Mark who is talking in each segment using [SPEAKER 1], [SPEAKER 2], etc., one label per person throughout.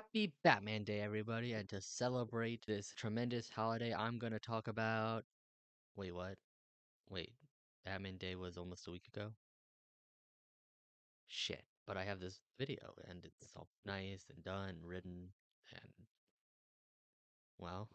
[SPEAKER 1] Happy Batman Day, everybody, and to celebrate this tremendous holiday, I'm gonna talk about. Wait, what? Wait, Batman Day was almost a week ago? Shit. But I have this video, and it's all nice and done, written, and, well,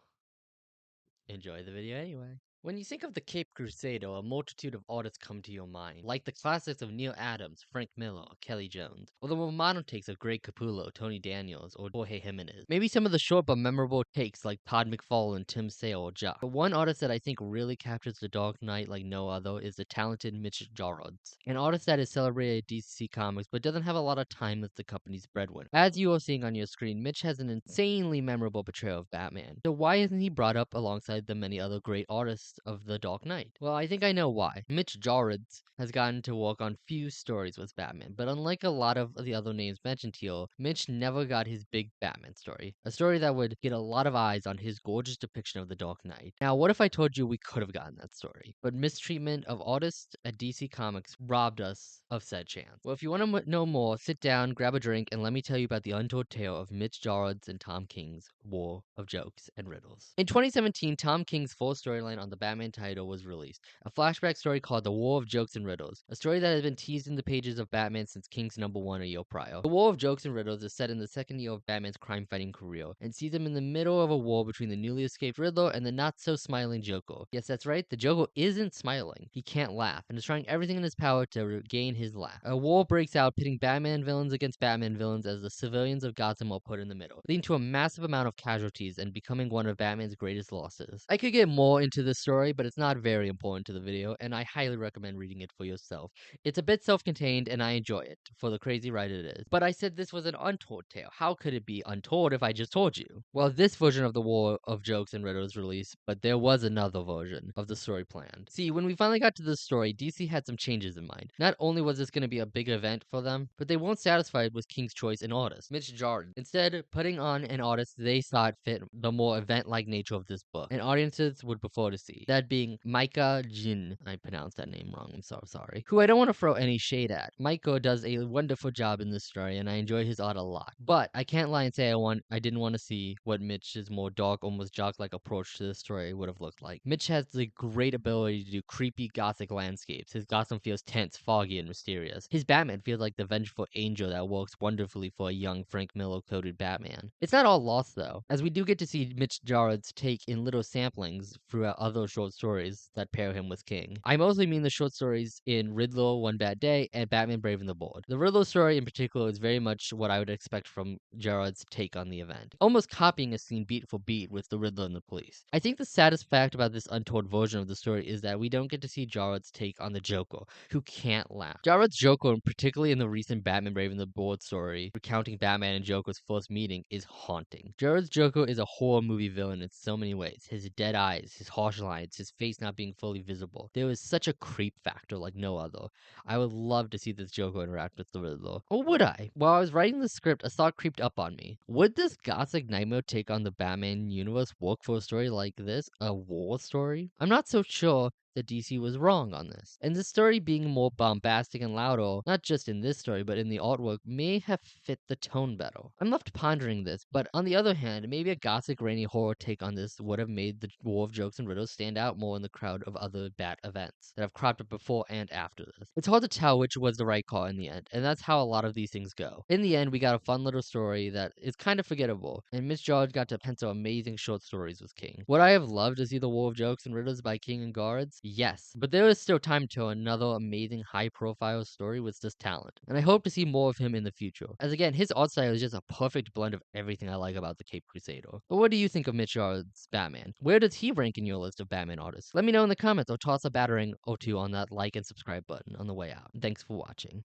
[SPEAKER 1] enjoy the video anyway. When you think of the Cape Crusader, a multitude of artists come to your mind, like the classics of Neil Adams, Frank Miller, or Kelly Jones, or the more modern takes of Greg Capullo, Tony Daniels, or Jorge Jimenez. Maybe some of the short but memorable takes like Todd McFarlane, Tim Sale, or Jock. But one artist that I think really captures the Dark Knight like no other is the talented Mitch Gerads, an artist that is celebrated at DC Comics but doesn't have a lot of time as the company's breadwinner. As you are seeing on your screen, Mitch has an insanely memorable portrayal of Batman. So why isn't he brought up alongside the many other great artists of The Dark Knight? Well, I think I know why. Mitch Gerads has gotten to work on few stories with Batman, but unlike a lot of the other names mentioned here, Mitch never got his big Batman story, a story that would get a lot of eyes on his gorgeous depiction of the Dark Knight. Now, what if I told you we could have gotten that story, but mistreatment of artists at DC Comics robbed us of said chance? Well, if you want to know more, sit down, grab a drink, and let me tell you about the untold tale of Mitch Gerads and Tom King's War of Jokes and Riddles. In 2017, Tom King's full storyline on the Batman title was released, a flashback story called The War of Jokes and Riddles, a story that has been teased in the pages of Batman since King's #1 a year prior. The War of Jokes and Riddles is set in the second year of Batman's crime-fighting career, and sees him in the middle of a war between the newly escaped Riddler and the not-so-smiling Joker. Yes, that's right, the Joker isn't smiling. He can't laugh, and is trying everything in his power to regain his laugh. A war breaks out, pitting Batman villains against Batman villains as the civilians of Gotham are put in the middle, leading to a massive amount of casualties and becoming one of Batman's greatest losses. I could get more into this story, but it's not very important to the video, and I highly recommend reading it for yourself. It's a bit self-contained, and I enjoy it, for the crazy ride it is. But I said this was an untold tale. How could it be untold if I just told you? Well, this version of the War of Jokes and Riddles released, but there was another version of the story planned. See, when we finally got to this story, DC had some changes in mind. Not only was this going to be a big event for them, but they weren't satisfied with King's choice in artist, Mitch Gerads. Instead, putting on an artist they thought fit the more event-like nature of this book, and audiences would prefer to see. That being Micah Jin. I pronounced that name wrong, I'm so sorry. Who I don't want to throw any shade at. Micah does a wonderful job in this story, and I enjoy his art a lot. But I can't lie and say I didn't want to see what Mitch's more dark, almost jock-like approach to this story would have looked like. Mitch has the great ability to do creepy gothic landscapes. His Gotham feels tense, foggy, and mysterious. His Batman feels like the vengeful angel that works wonderfully for a young Frank Miller-coded Batman. It's not all lost though, as we do get to see Mitch Gerads take in little samplings throughout other short stories that pair him with King. I mostly mean the short stories in Riddler, One Bad Day, and Batman Brave and the Bold. The Riddler story in particular is very much what I would expect from Gerads' take on the event, almost copying a scene beat for beat with the Riddler and the police. I think the saddest fact about this untold version of the story is that we don't get to see Gerads' take on the Joker, who can't laugh. Gerads' Joker, particularly in the recent Batman Brave and the Bold story, recounting Batman and Joker's first meeting, is haunting. Gerads' Joker is a horror movie villain in so many ways. His dead eyes, his harsh lines, his face not being fully visible. There is such a creep factor like no other. I would love to see this Joker interact with the Riddler. Or would I? While I was writing the script, a thought creeped up on me. Would this gothic nightmare take on the Batman universe work for a story like this? A war story? I'm not so sure that DC was wrong on this. And the story being more bombastic and louder, not just in this story, but in the artwork, may have fit the tone better. I'm left pondering this, but on the other hand, maybe a gothic rainy horror take on this would have made the War of Jokes and Riddles stand out more in the crowd of other Bat events that have cropped up before and after this. It's hard to tell which was the right call in the end, and that's how a lot of these things go. In the end, we got a fun little story that is kind of forgettable, and Mitch Gerads got to pencil amazing short stories with King. Would I have loved to see the War of Jokes and Riddles by King and Garads? Yes, but there is still time to another amazing high-profile story with this talent, and I hope to see more of him in the future. As again, his art style is just a perfect blend of everything I like about the Cape Crusader. But what do you think of Mitch Gerads' Batman? Where does he rank in your list of Batman artists? Let me know in the comments, or toss a battering or two on that like and subscribe button on the way out. Thanks for watching.